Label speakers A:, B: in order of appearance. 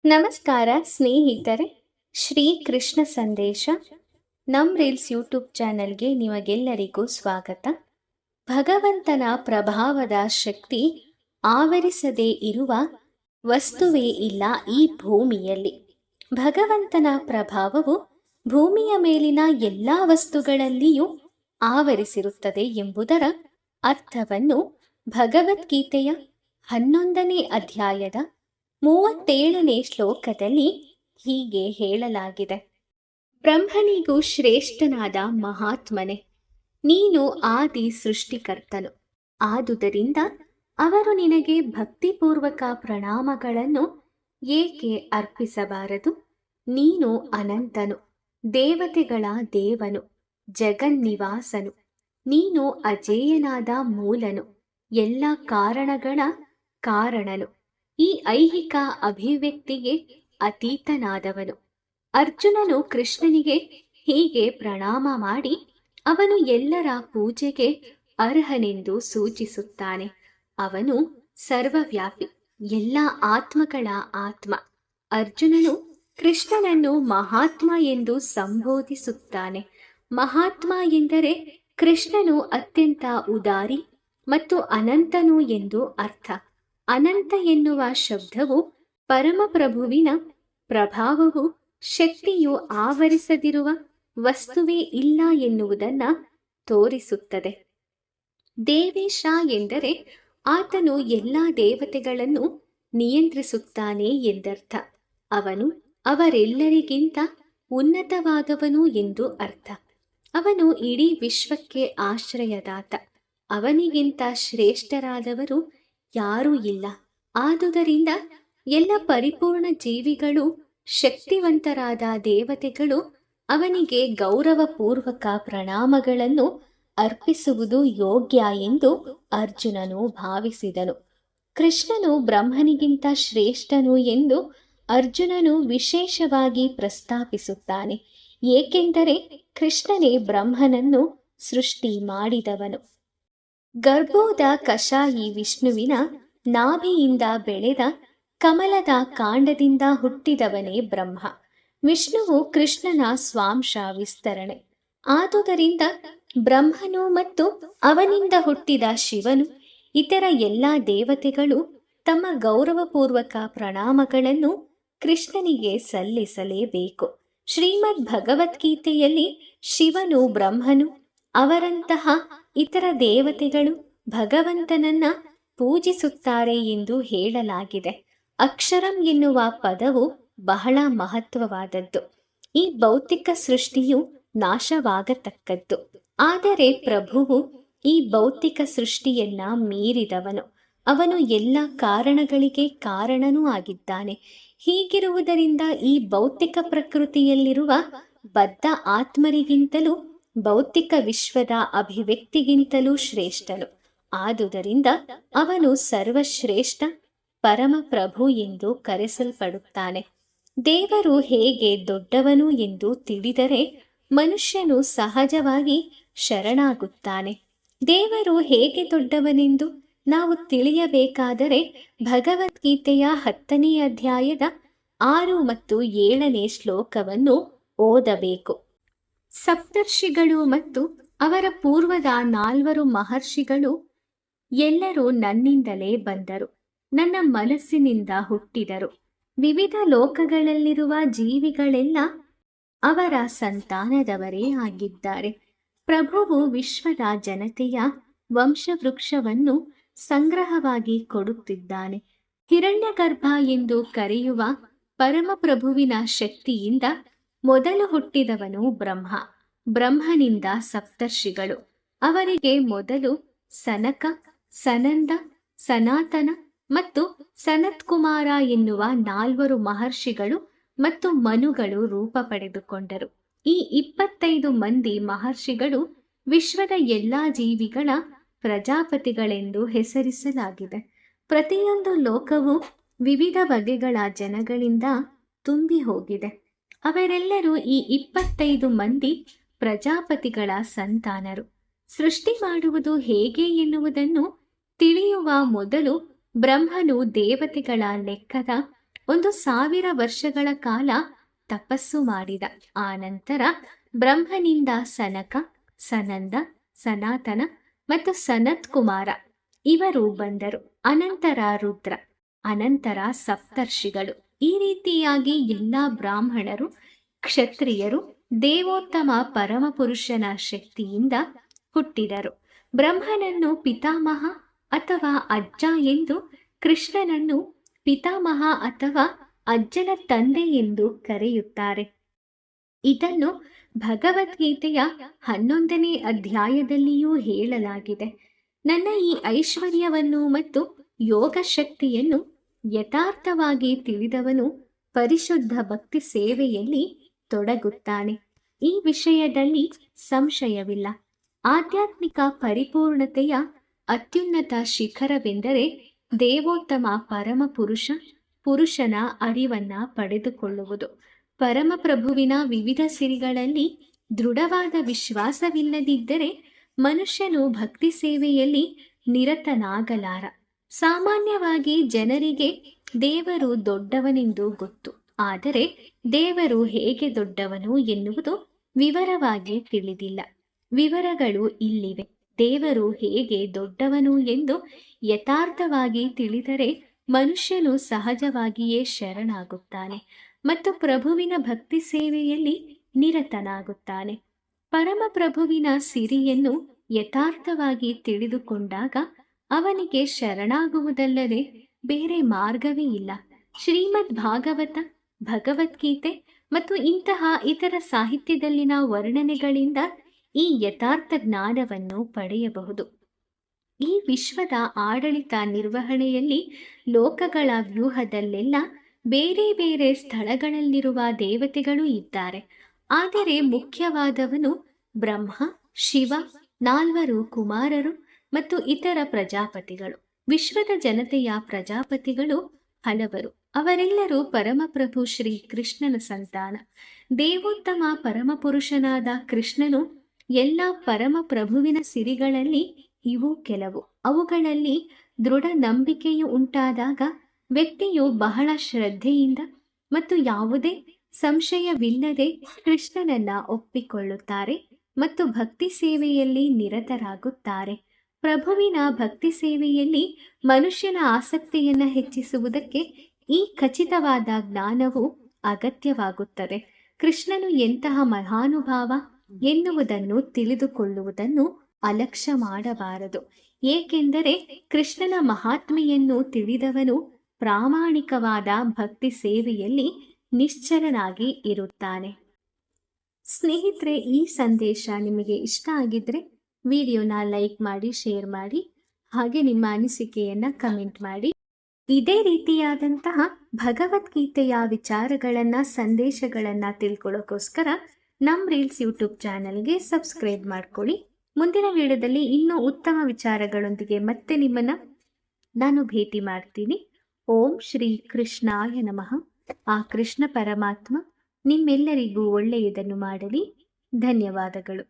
A: ನಮಸ್ಕಾರ ಸ್ನೇಹಿತರೆ. ಶ್ರೀ ಕೃಷ್ಣ ಸಂದೇಶ ನಮ್ ರೀಲ್ಸ್ ಯೂಟ್ಯೂಬ್ ಚಾನೆಲ್ಗೆ ನಿಮಗೆಲ್ಲರಿಗೂ ಸ್ವಾಗತ. ಭಗವಂತನ ಪ್ರಭಾವದ ಶಕ್ತಿ ಆವರಿಸದೇ ಇರುವ ವಸ್ತುವೇ ಇಲ್ಲ ಈ ಭೂಮಿಯಲ್ಲಿ. ಭಗವಂತನ ಪ್ರಭಾವವು ಭೂಮಿಯ ಮೇಲಿನ ಎಲ್ಲ ವಸ್ತುಗಳಲ್ಲಿಯೂ ಆವರಿಸಿರುತ್ತದೆ ಎಂಬುದರ ಅರ್ಥವನ್ನು ಭಗವದ್ಗೀತೆಯ 11ನೇ ಅಧ್ಯಾಯದ 37ನೇ ಶ್ಲೋಕದಲ್ಲಿ ಹೀಗೆ ಹೇಳಲಾಗಿದೆ. ಬ್ರಹ್ಮನಿಗೂ ಶ್ರೇಷ್ಠನಾದ ಮಹಾತ್ಮನೆ, ನೀನು ಆದಿ ಸೃಷ್ಟಿಕರ್ತನು. ಆದುದರಿಂದ ಅವರು ನಿನಗೆ ಭಕ್ತಿಪೂರ್ವಕ ಪ್ರಣಾಮಗಳನ್ನು ಏಕೆ ಅರ್ಪಿಸಬಾರದು? ನೀನು ಅನಂತನು, ದೇವತೆಗಳ ದೇವನು, ಜಗನ್ನಿವಾಸನು. ನೀನು ಅಜೇಯನಾದ ಮೂಲನು, ಎಲ್ಲ ಕಾರಣಗಳ ಕಾರಣನು, ಈ ಐಹಿಕ ಅಭಿವ್ಯಕ್ತಿಗೆ ಅತೀತನಾದವನು. ಅರ್ಜುನನು ಕೃಷ್ಣನಿಗೆ ಹೀಗೆ ಪ್ರಣಾಮ ಮಾಡಿ ಅವನು ಎಲ್ಲರ ಪೂಜೆಗೆ ಅರ್ಹನೆಂದು ಸೂಚಿಸುತ್ತಾನೆ. ಅವನು ಸರ್ವವ್ಯಾಪಿ, ಎಲ್ಲ ಆತ್ಮಗಳ ಆತ್ಮ. ಅರ್ಜುನನು ಕೃಷ್ಣನನ್ನು ಮಹಾತ್ಮ ಎಂದು ಸಂಬೋಧಿಸುತ್ತಾನೆ. ಮಹಾತ್ಮ ಎಂದರೆ ಕೃಷ್ಣನು ಅತ್ಯಂತ ಉದಾರಿ ಮತ್ತು ಅನಂತನು ಎಂದು ಅರ್ಥ. ಅನಂತ ಎನ್ನುವ ಶಬ್ದವು ಪರಮಪ್ರಭುವಿನ ಪ್ರಭಾವವು ಶಕ್ತಿಯು ಆವರಿಸದಿರುವ ವಸ್ತುವೇ ಇಲ್ಲ ಎನ್ನುವುದನ್ನ ತೋರಿಸುತ್ತದೆ. ದೇವೇಶ ಎಂದರೆ ಆತನು ಎಲ್ಲ ದೇವತೆಗಳನ್ನು ನಿಯಂತ್ರಿಸುತ್ತಾನೆ ಎಂದರ್ಥ. ಅವನು ಅವರೆಲ್ಲರಿಗಿಂತ ಉನ್ನತವಾದವನು ಎಂದು ಅರ್ಥ. ಅವನು ಇಡೀ ವಿಶ್ವಕ್ಕೆ ಆಶ್ರಯದಾತ. ಅವನಿಗಿಂತ ಶ್ರೇಷ್ಠರಾದವರು ಯಾರೂ ಇಲ್ಲ. ಆದುದರಿಂದ ಎಲ್ಲ ಪರಿಪೂರ್ಣ ಜೀವಿಗಳು, ಶಕ್ತಿವಂತರಾದ ದೇವತೆಗಳು ಅವನಿಗೆ ಗೌರವಪೂರ್ವಕ ಪ್ರಣಾಮಗಳನ್ನು ಅರ್ಪಿಸುವುದು ಯೋಗ್ಯ ಎಂದು ಅರ್ಜುನನು ಭಾವಿಸಿದನು. ಕೃಷ್ಣನು ಬ್ರಹ್ಮನಿಗಿಂತ ಶ್ರೇಷ್ಠನು ಎಂದು ಅರ್ಜುನನು ವಿಶೇಷವಾಗಿ ಪ್ರಸ್ತಾಪಿಸುತ್ತಾನೆ. ಏಕೆಂದರೆ ಕೃಷ್ಣನೇ ಬ್ರಹ್ಮನನ್ನು ಸೃಷ್ಟಿ ಮಾಡಿದವನು. ಗರ್ಭೋದ ಕಷಾಯಿ ವಿಷ್ಣುವಿನ ನಾಭಿಯಿಂದ ಬೆಳೆದ ಕಮಲದ ಕಾಂಡದಿಂದ ಹುಟ್ಟಿದವನೇ ಬ್ರಹ್ಮ. ವಿಷ್ಣುವು ಕೃಷ್ಣನ ಸ್ವಾಂಶ ವಿಸ್ತರಣೆ. ಆದುದರಿಂದ ಬ್ರಹ್ಮನು ಮತ್ತು ಅವನಿಂದ ಹುಟ್ಟಿದ ಶಿವನು, ಇತರ ಎಲ್ಲ ದೇವತೆಗಳು ತಮ್ಮ ಗೌರವಪೂರ್ವಕ ಪ್ರಣಾಮಗಳನ್ನು ಕೃಷ್ಣನಿಗೆ ಸಲ್ಲಿಸಲೇಬೇಕು. ಶ್ರೀಮದ್ ಭಗವದ್ಗೀತೆಯಲ್ಲಿ ಶಿವನು, ಬ್ರಹ್ಮನು, ಅವರಂತಹ ಇತರ ದೇವತೆಗಳು ಭಗವಂತನನ್ನ ಪೂಜಿಸುತ್ತಾರೆ ಎಂದು ಹೇಳಲಾಗಿದೆ. ಅಕ್ಷರಂ ಎನ್ನುವ ಪದವು ಬಹಳ ಮಹತ್ವವಾದದ್ದು. ಈ ಭೌತಿಕ ಸೃಷ್ಟಿಯು ನಾಶವಾಗತಕ್ಕದ್ದು. ಆದರೆ ಪ್ರಭುವು ಈ ಭೌತಿಕ ಸೃಷ್ಟಿಯನ್ನ ಮೀರಿದವನು. ಅವನು ಎಲ್ಲ ಕಾರಣಗಳಿಗೆ ಕಾರಣನೂ ಆಗಿದ್ದಾನೆ. ಹೀಗಿರುವುದರಿಂದ ಈ ಭೌತಿಕ ಪ್ರಕೃತಿಯಲ್ಲಿರುವ ಬದ್ಧ ಆತ್ಮರಿಗಿಂತಲೂ ಭೌತಿಕ ವಿಶ್ವದ ಅಭಿವ್ಯಕ್ತಿಗಿಂತಲೂ ಶ್ರೇಷ್ಠನು. ಆದುದರಿಂದ ಅವನು ಸರ್ವಶ್ರೇಷ್ಠ ಪರಮಪ್ರಭು ಎಂದು ಕರೆಸಲ್ಪಡುತ್ತಾನೆ. ದೇವರು ಹೇಗೆ ದೊಡ್ಡವನು ಎಂದು ತಿಳಿದರೆ ಮನುಷ್ಯನು ಸಹಜವಾಗಿ ಶರಣಾಗುತ್ತಾನೆ. ದೇವರು ಹೇಗೆ ದೊಡ್ಡವನೆಂದು ನಾವು ತಿಳಿಯಬೇಕಾದರೆ ಭಗವದ್ಗೀತೆಯ 10ನೇ ಅಧ್ಯಾಯದ 6 ಮತ್ತು 7ನೇ ಶ್ಲೋಕವನ್ನು ಓದಬೇಕು. ಸಪ್ತರ್ಷಿಗಳು ಮತ್ತು ಅವರ ಪೂರ್ವದ 4 ಮಹರ್ಷಿಗಳು ಎಲ್ಲರೂ ನನ್ನಿಂದಲೇ ಬಂದರು, ನನ್ನ ಮನಸ್ಸಿನಿಂದ ಹುಟ್ಟಿದರು. ವಿವಿಧ ಲೋಕಗಳಲ್ಲಿರುವ ಜೀವಿಗಳೆಲ್ಲ ಅವರ ಸಂತಾನದವರೇ ಆಗಿದ್ದಾರೆ. ಪ್ರಭುವು ವಿಶ್ವದ ಜನತೆಯ ವಂಶವೃಕ್ಷವನ್ನು ಸಂಗ್ರಹವಾಗಿ ಕೊಡುತ್ತಿದ್ದಾನೆ. ಹಿರಣ್ಯಗರ್ಭ ಎಂದು ಕರೆಯುವ ಪರಮಪ್ರಭುವಿನ ಶಕ್ತಿಯಿಂದ ಮೊದಲು ಹುಟ್ಟಿದವನು ಬ್ರಹ್ಮ. ಬ್ರಹ್ಮನಿಂದ ಸಪ್ತರ್ಷಿಗಳು. ಅವರಿಗೆ ಮೊದಲು ಸನಕ, ಸನಂದ, ಸನಾತನ ಮತ್ತು ಸನತ್ಕುಮಾರ ಎನ್ನುವ 4 ಮಹರ್ಷಿಗಳು ಮತ್ತು ಮನುಗಳು ರೂಪ ಪಡೆದುಕೊಂಡರು. ಈ 25 ಮಂದಿ ಮಹರ್ಷಿಗಳು ವಿಶ್ವದ ಎಲ್ಲಾ ಜೀವಿಗಳ ಪ್ರಜಾಪತಿಗಳೆಂದು ಹೆಸರಿಸಲಾಗಿದೆ. ಪ್ರತಿಯೊಂದು ಲೋಕವು ವಿವಿಧ ಬಗೆಗಳ ಜನಗಳಿಂದ ತುಂಬಿ ಹೋಗಿದೆ. ಅವರೆಲ್ಲರೂ ಈ 25 ಮಂದಿ ಪ್ರಜಾಪತಿಗಳ ಸಂತಾನರು. ಸೃಷ್ಟಿ ಮಾಡುವುದು ಹೇಗೆ ಎನ್ನುವುದನ್ನು ತಿಳಿಯುವ ಮೊದಲು ಬ್ರಹ್ಮನು ದೇವತೆಗಳ ಲೆಕ್ಕದ 1,000 ವರ್ಷಗಳ ಕಾಲ ತಪಸ್ಸು ಮಾಡಿದ. ಆ ನಂತರ ಬ್ರಹ್ಮನಿಂದ ಸನಕ, ಸನಂದ, ಸನಾತನ ಮತ್ತು ಸನತ್ ಕುಮಾರ ಇವರು ಬಂದರು. ಅನಂತರ ರುದ್ರ, ಅನಂತರ ಸಪ್ತರ್ಷಿಗಳು. ಈ ರೀತಿಯಾಗಿ ಎಲ್ಲ ಬ್ರಾಹ್ಮಣರು, ಕ್ಷತ್ರಿಯರು ದೇವೋತ್ತಮ ಪರಮಪುರುಷನ ಶಕ್ತಿಯಿಂದ ಹುಟ್ಟಿದರು. ಬ್ರಹ್ಮನನ್ನು ಪಿತಾಮಹ ಅಥವಾ ಅಜ್ಜ ಎಂದು, ಕೃಷ್ಣನನ್ನು ಪಿತಾಮಹ ಅಥವಾ ಅಜ್ಜನ ತಂದೆ ಎಂದು ಕರೆಯುತ್ತಾರೆ. ಇದನ್ನು ಭಗವದ್ಗೀತೆಯ 11ನೇ ಅಧ್ಯಾಯದಲ್ಲಿಯೂ ಹೇಳಲಾಗಿದೆ. ನನ್ನ ಈ ಐಶ್ವರ್ಯವನ್ನು ಮತ್ತು ಯೋಗ ಶಕ್ತಿಯನ್ನು ಯಥಾರ್ಥವಾಗಿ ತಿಳಿದವನು ಪರಿಶುದ್ಧ ಭಕ್ತಿ ಸೇವೆಯಲ್ಲಿ ತೊಡಗುತ್ತಾನೆ. ಈ ವಿಷಯದಲ್ಲಿ ಸಂಶಯವಿಲ್ಲ. ಆಧ್ಯಾತ್ಮಿಕ ಪರಿಪೂರ್ಣತೆಯ ಅತ್ಯುನ್ನತ ಶಿಖರವೆಂದರೆ ದೇವೋತ್ತಮ ಪುರುಷನ ಅರಿವನ್ನ ಪಡೆದುಕೊಳ್ಳುವುದು. ಪರಮಪ್ರಭುವಿನ ವಿವಿಧ ಸಿರಿಗಳಲ್ಲಿ ದೃಢವಾದ ವಿಶ್ವಾಸವಿಲ್ಲದಿದ್ದರೆ ಮನುಷ್ಯನು ಭಕ್ತಿ ಸೇವೆಯಲ್ಲಿ ನಿರತನಾಗಲಾರ. ಸಾಮಾನ್ಯವಾಗಿ ಜನರಿಗೆ ದೇವರು ದೊಡ್ಡವನೆಂದು ಗೊತ್ತು, ಆದರೆ ದೇವರು ಹೇಗೆ ದೊಡ್ಡವನು ಎನ್ನುವುದು ವಿವರವಾಗಿ ತಿಳಿದಿಲ್ಲ. ವಿವರಗಳು ಇಲ್ಲಿವೆ. ದೇವರು ಹೇಗೆ ದೊಡ್ಡವನು ಎಂದು ಯಥಾರ್ಥವಾಗಿ ತಿಳಿದರೆ ಮನುಷ್ಯನು ಸಹಜವಾಗಿಯೇ ಶರಣಾಗುತ್ತಾನೆ ಮತ್ತು ಪ್ರಭುವಿನ ಭಕ್ತಿ ಸೇವೆಯಲ್ಲಿ ನಿರತನಾಗುತ್ತಾನೆ. ಪರಮಪ್ರಭುವಿನ ಸಿರಿಯನ್ನು ಯಥಾರ್ಥವಾಗಿ ತಿಳಿದುಕೊಂಡಾಗ ಅವನಿಗೆ ಶರಣಾಗುವುದಲ್ಲದೆ ಬೇರೆ ಮಾರ್ಗವೇ ಇಲ್ಲ. ಶ್ರೀಮದ್ ಭಾಗವತ, ಭಗವದ್ಗೀತೆ ಮತ್ತು ಇಂತಹ ಇತರ ಸಾಹಿತ್ಯದಲ್ಲಿನ ವರ್ಣನೆಗಳಿಂದ ಈ ಯಥಾರ್ಥ ಜ್ಞಾನವನ್ನು ಪಡೆಯಬಹುದು. ಈ ವಿಶ್ವದ ಆಡಳಿತ ನಿರ್ವಹಣೆಯಲ್ಲಿ ಲೋಕಗಳ ವ್ಯೂಹದಲ್ಲೆಲ್ಲ ಬೇರೆ ಬೇರೆ ಸ್ಥಳಗಳಲ್ಲಿರುವ ದೇವತೆಗಳು ಇದ್ದಾರೆ. ಆದರೆ ಮುಖ್ಯವಾದವನು ಬ್ರಹ್ಮ, ಶಿವ, 4 ಕುಮಾರರು ಮತ್ತು ಇತರ ಪ್ರಜಾಪತಿಗಳು. ವಿಶ್ವದ ಜನತೆಯ ಪ್ರಜಾಪತಿಗಳು ಹಲವರು. ಅವರೆಲ್ಲರೂ ಪರಮಪ್ರಭು ಶ್ರೀ ಕೃಷ್ಣನ ಸಂತಾನ. ದೇವೋತ್ತಮ ಪರಮಪುರುಷನಾದ ಕೃಷ್ಣನು ಎಲ್ಲ ಪರಮಪ್ರಭುವಿನ ಸಿರಿಗಳಲ್ಲಿ ಇವು ಕೆಲವು. ಅವುಗಳಲ್ಲಿ ದೃಢ ನಂಬಿಕೆಯು ಉಂಟಾದಾಗ ವ್ಯಕ್ತಿಯು ಬಹಳ ಶ್ರದ್ಧೆಯಿಂದ ಮತ್ತು ಯಾವುದೇ ಸಂಶಯವಿಲ್ಲದೆ ಕೃಷ್ಣನನ್ನ ಒಪ್ಪಿಕೊಳ್ಳುತ್ತಾರೆ ಮತ್ತು ಭಕ್ತಿ ಸೇವೆಯಲ್ಲಿ ನಿರತರಾಗುತ್ತಾರೆ. ಪ್ರಭುವಿನ ಭಕ್ತಿ ಸೇವೆಯಲ್ಲಿ ಮನುಷ್ಯನ ಆಸಕ್ತಿಯನ್ನು ಹೆಚ್ಚಿಸುವುದಕ್ಕೆ ಈ ಖಚಿತವಾದ ಜ್ಞಾನವು ಅಗತ್ಯವಾಗುತ್ತದೆ. ಕೃಷ್ಣನು ಎಂತಹ ಮಹಾನುಭಾವ ಎನ್ನುವುದನ್ನು ತಿಳಿದುಕೊಳ್ಳುವುದನ್ನು ಅಲಕ್ಷ್ಯ ಮಾಡಬಾರದು. ಏಕೆಂದರೆ ಕೃಷ್ಣನ ಮಹಾತ್ಮೆಯನ್ನು ತಿಳಿದವನು ಪ್ರಾಮಾಣಿಕವಾದ ಭಕ್ತಿ ಸೇವೆಯಲ್ಲಿ ನಿಶ್ಚಲನಾಗಿ ಇರುತ್ತಾನೆ. ಸ್ನೇಹಿತರೆ, ಈ ಸಂದೇಶ ನಿಮಗೆ ಇಷ್ಟ ಆಗಿದ್ರೆ ವಿಡಿಯೋನ ಲೈಕ್ ಮಾಡಿ, ಶೇರ್ ಮಾಡಿ, ಹಾಗೆ ನಿಮ್ಮ ಅನಿಸಿಕೆಯನ್ನು ಕಮೆಂಟ್ ಮಾಡಿ. ಇದೇ ರೀತಿಯಾದಂತಹ ಭಗವದ್ಗೀತೆಯ ವಿಚಾರಗಳನ್ನು, ಸಂದೇಶಗಳನ್ನು ತಿಳ್ಕೊಳ್ಳೋಕ್ಕೋಸ್ಕರ ನಮ್ಮ ರೀಲ್ಸ್ ಯೂಟ್ಯೂಬ್ ಚಾನಲ್ಗೆ ಸಬ್ಸ್ಕ್ರೈಬ್ ಮಾಡ್ಕೊಳ್ಳಿ. ಮುಂದಿನ ವಿಡಿಯೋದಲ್ಲಿ ಇನ್ನೂ ಉತ್ತಮ ವಿಚಾರಗಳೊಂದಿಗೆ ಮತ್ತೆ ನಿಮ್ಮನ್ನು ನಾನು ಭೇಟಿ ಮಾಡ್ತೀನಿ. ಓಂ ಶ್ರೀ ಕೃಷ್ಣಾಯ ನಮಃ. ಆ ಕೃಷ್ಣ ಪರಮಾತ್ಮ ನಿಮ್ಮೆಲ್ಲರಿಗೂ ಒಳ್ಳೆಯದನ್ನು ಮಾಡಲಿ. ಧನ್ಯವಾದಗಳು.